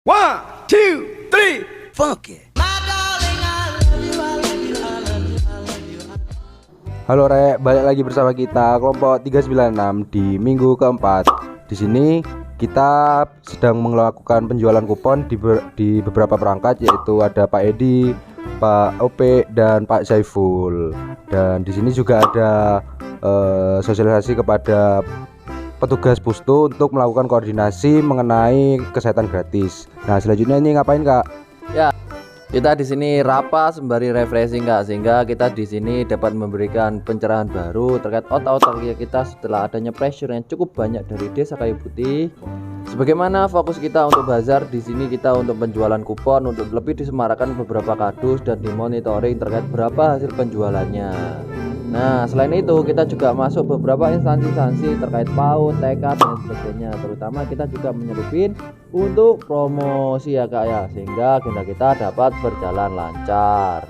One, two, three, funky. Halo Rek, balik lagi bersama kita kelompok 396 di minggu keempat. Di sini kita sedang melakukan penjualan kupon di beberapa perangkat, yaitu ada Pak Edi, Pak Ope, dan Pak Saiful. Dan di sini juga ada sosialisasi kepada petugas Pustu untuk melakukan koordinasi mengenai kesehatan gratis. Nah, selanjutnya ini ngapain, Kak? Ya, kita di sini rapat sembari refreshing, Kak, sehingga kita di sini dapat memberikan pencerahan baru terkait otak-otak kita setelah adanya pressure yang cukup banyak dari Desa Kayu Putih. Sebagaimana fokus kita untuk bazar, di sini kita untuk penjualan kupon untuk lebih disemarakan beberapa kardus dan dimonitoring terkait berapa hasil penjualannya. Nah, selain itu kita juga masuk beberapa instansi-instansi terkait PAUD, TK dan sebagainya. Terutama kita juga menyelipin untuk promosi ya, Kak, ya, sehingga agenda kita dapat berjalan lancar.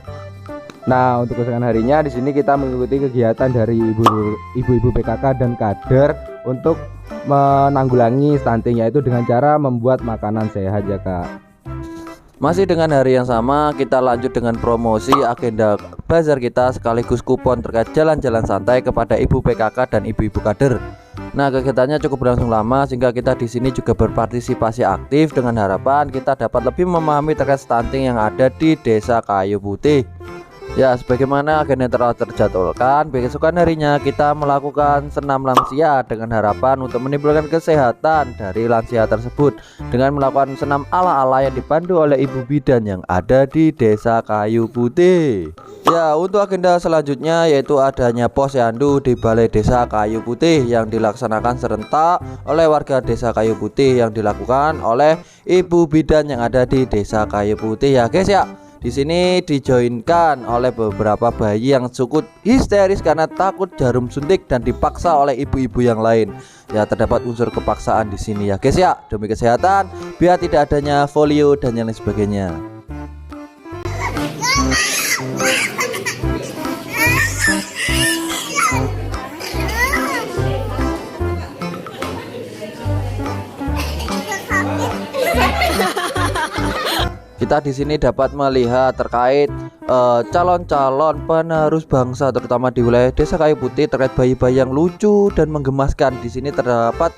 Nah, untuk keesokan harinya di sini kita mengikuti kegiatan dari ibu-ibu PKK dan kader untuk menanggulangi stunting, yaitu dengan cara membuat makanan sehat ya, Kak. Masih dengan hari yang sama, kita lanjut dengan promosi agenda bazar kita sekaligus kupon terkait jalan-jalan santai kepada ibu PKK dan ibu-ibu kader. Nah, kegiatannya cukup berlangsung lama sehingga kita di sini juga berpartisipasi aktif dengan harapan kita dapat lebih memahami terkait stunting yang ada di Desa Kayu Putih. Ya, sebagaimana agenda telah terjadwalkan, besokan harinya kita melakukan senam lansia dengan harapan untuk menimbulkan kesehatan dari lansia tersebut dengan melakukan senam ala-ala yang dipandu oleh ibu bidan yang ada di Desa Kayu Putih. Ya, untuk agenda selanjutnya yaitu adanya posyandu di Balai Desa Kayu Putih yang dilaksanakan serentak oleh warga Desa Kayu Putih yang dilakukan oleh ibu bidan yang ada di Desa Kayu Putih ya, guys ya. Di sini dijoinkan oleh beberapa bayi yang cukup histeris karena takut jarum suntik dan dipaksa oleh ibu-ibu yang lain. Ya, terdapat unsur kepaksaan di sini ya, guys ya, demi kesehatan biar tidak adanya polio dan yang lain sebagainya. Kita di sini dapat melihat terkait calon-calon penerus bangsa terutama di wilayah Desa Kayu Putih terkait bayi-bayi yang lucu dan menggemaskan. Di sini terdapat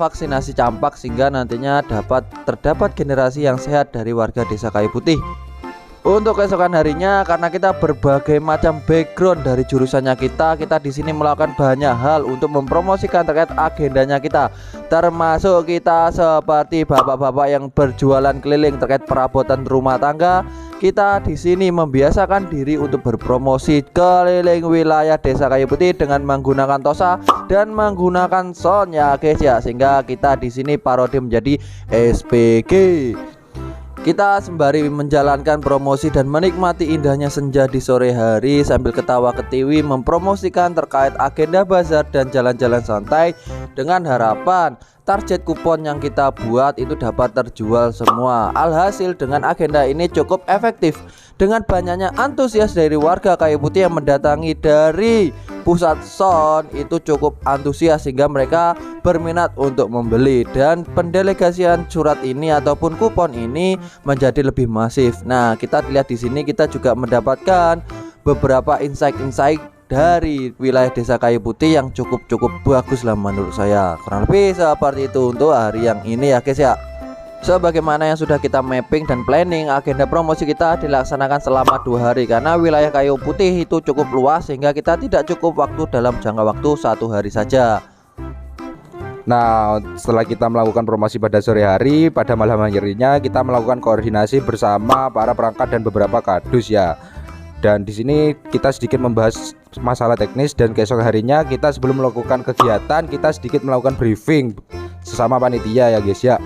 vaksinasi campak sehingga nantinya terdapat generasi yang sehat dari warga Desa Kayu Putih. Untuk keesokan harinya, karena kita berbagai macam background dari jurusannya kita di sini melakukan banyak hal untuk mempromosikan terkait agendanya kita, termasuk kita seperti bapak-bapak yang berjualan keliling terkait perabotan rumah tangga. Kita di sini membiasakan diri untuk berpromosi keliling wilayah Desa Kayu Putih dengan menggunakan tosa dan menggunakan sound ya, guys ya, sehingga kita di sini parodi menjadi SPG. Kita sembari menjalankan promosi dan menikmati indahnya senja di sore hari sambil ketawa ketiwi mempromosikan terkait agenda bazar dan jalan-jalan santai dengan harapan target kupon yang kita buat itu dapat terjual semua. Alhasil dengan agenda ini cukup efektif dengan banyaknya antusias dari warga Kayu Putih yang mendatangi dari pusat sound itu cukup antusias sehingga mereka berminat untuk membeli dan pendelegasian surat ini ataupun kupon ini menjadi lebih masif. Nah, kita lihat di sini kita juga mendapatkan beberapa insight dari wilayah Desa Kayu Putih yang cukup bagus lah menurut saya. Kurang lebih seperti itu untuk hari yang ini ya, guys ya. Sebagaimana yang sudah kita mapping dan planning, agenda promosi kita dilaksanakan selama 2 hari karena wilayah Kayu Putih itu cukup luas sehingga kita tidak cukup waktu dalam jangka waktu 1 hari saja. Nah, setelah kita melakukan promosi pada sore hari, pada malam harinya kita melakukan koordinasi bersama para perangkat dan beberapa kardus ya. Dan di sini kita sedikit membahas masalah teknis dan keesok harinya kita sebelum melakukan kegiatan kita sedikit melakukan briefing sesama panitia ya, guys ya.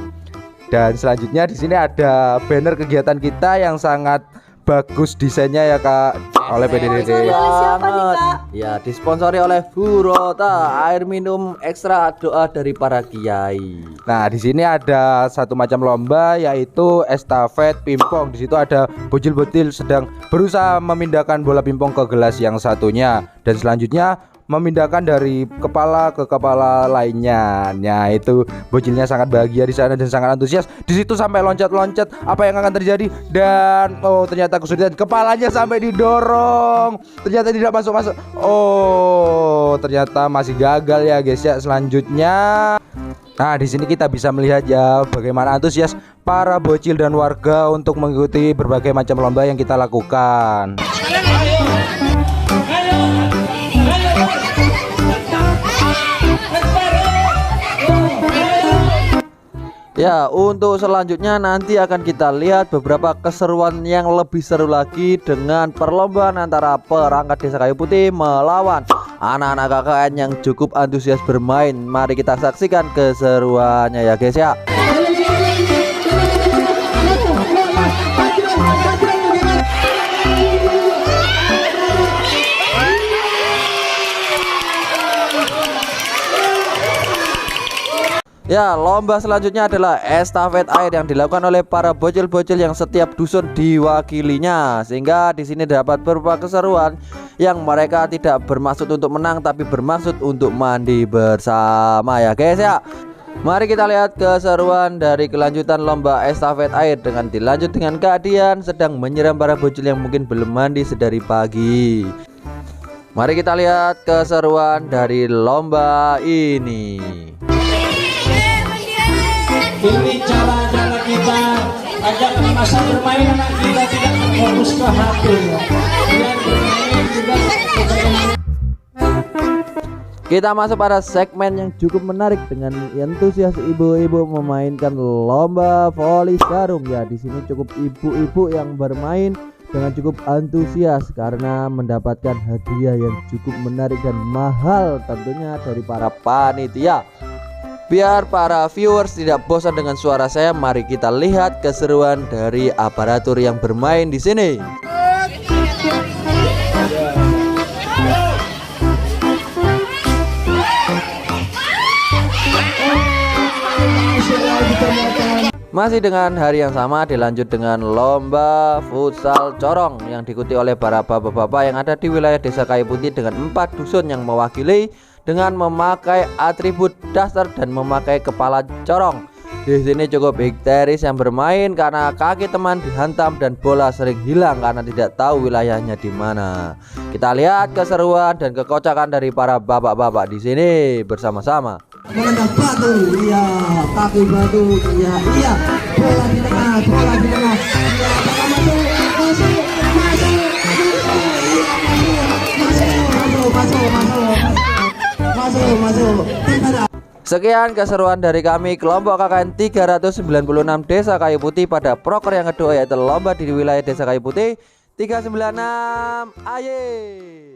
Dan selanjutnya di sini ada banner kegiatan kita yang sangat bagus desainnya ya, Kak, oleh PDDD. Siapa nih, Kak? Ya, disponsori oleh Burota, air minum ekstra doa dari para kiai. Nah, di sini ada satu macam lomba yaitu estafet pingpong. Di situ ada bocil-bocil sedang berusaha memindahkan bola pingpong ke gelas yang satunya. Dan selanjutnya memindahkan dari kepala ke kepala lainnya. Nah, itu bocilnya sangat bahagia di sana dan sangat antusias. Di situ sampai loncat-loncat, apa yang akan terjadi? Dan oh, ternyata kesulitan, kepalanya sampai didorong. Ternyata tidak masuk-masuk. Oh, ternyata masih gagal ya guys ya. Selanjutnya, nah di sini kita bisa melihat ya bagaimana antusias para bocil dan warga untuk mengikuti berbagai macam lomba yang kita lakukan. Ya, untuk selanjutnya nanti akan kita lihat beberapa keseruan yang lebih seru lagi dengan perlombaan antara perangkat Desa Kayu Putih melawan anak-anak KKN yang cukup antusias bermain. Mari kita saksikan keseruannya ya guys ya. Ya, lomba selanjutnya adalah estafet air yang dilakukan oleh para bocil-bocil yang setiap dusun diwakilinya. Sehingga di sini dapat berupa keseruan yang mereka tidak bermaksud untuk menang tapi bermaksud untuk mandi bersama ya guys ya. Mari kita lihat keseruan dari kelanjutan lomba estafet air dengan dilanjut dengan Kak Dian sedang menyiram para bocil yang mungkin belum mandi sedari pagi. Mari kita lihat keseruan dari lomba ini. Ini cara-cara kita ajak masa bermain anak kita tidak fokus ke HP ya. Biar bermain juga. Kita masuk pada segmen yang cukup menarik dengan antusias ibu-ibu memainkan lomba voli karung ya. Di sini cukup ibu-ibu yang bermain dengan cukup antusias karena mendapatkan hadiah yang cukup menarik dan mahal tentunya dari para panitia. Biar para viewers tidak bosan dengan suara saya, mari kita lihat keseruan dari aparatur yang bermain di sini. Masih dengan hari yang sama dilanjut dengan lomba futsal corong yang diikuti oleh para bapak-bapak yang ada di wilayah Desa Kayu Putih dengan 4 dusun yang mewakili dengan memakai atribut daster dan memakai kepala corong. Di sini cukup histeris yang bermain karena kaki teman dihantam dan bola sering hilang karena tidak tahu wilayahnya di mana. Kita lihat keseruan dan kekocakan dari para bapak-bapak di sini bersama-sama. Menendang batu, iya, kaki batu, iya, iya. Bola di tengah, bola di tengah. Iya, masuk, masuk, masuk, masuk. Sekian keseruan dari kami kelompok KKN 396 Desa Kayu Putih pada proker yang kedua yaitu lomba di wilayah Desa Kayu Putih 396. Aye.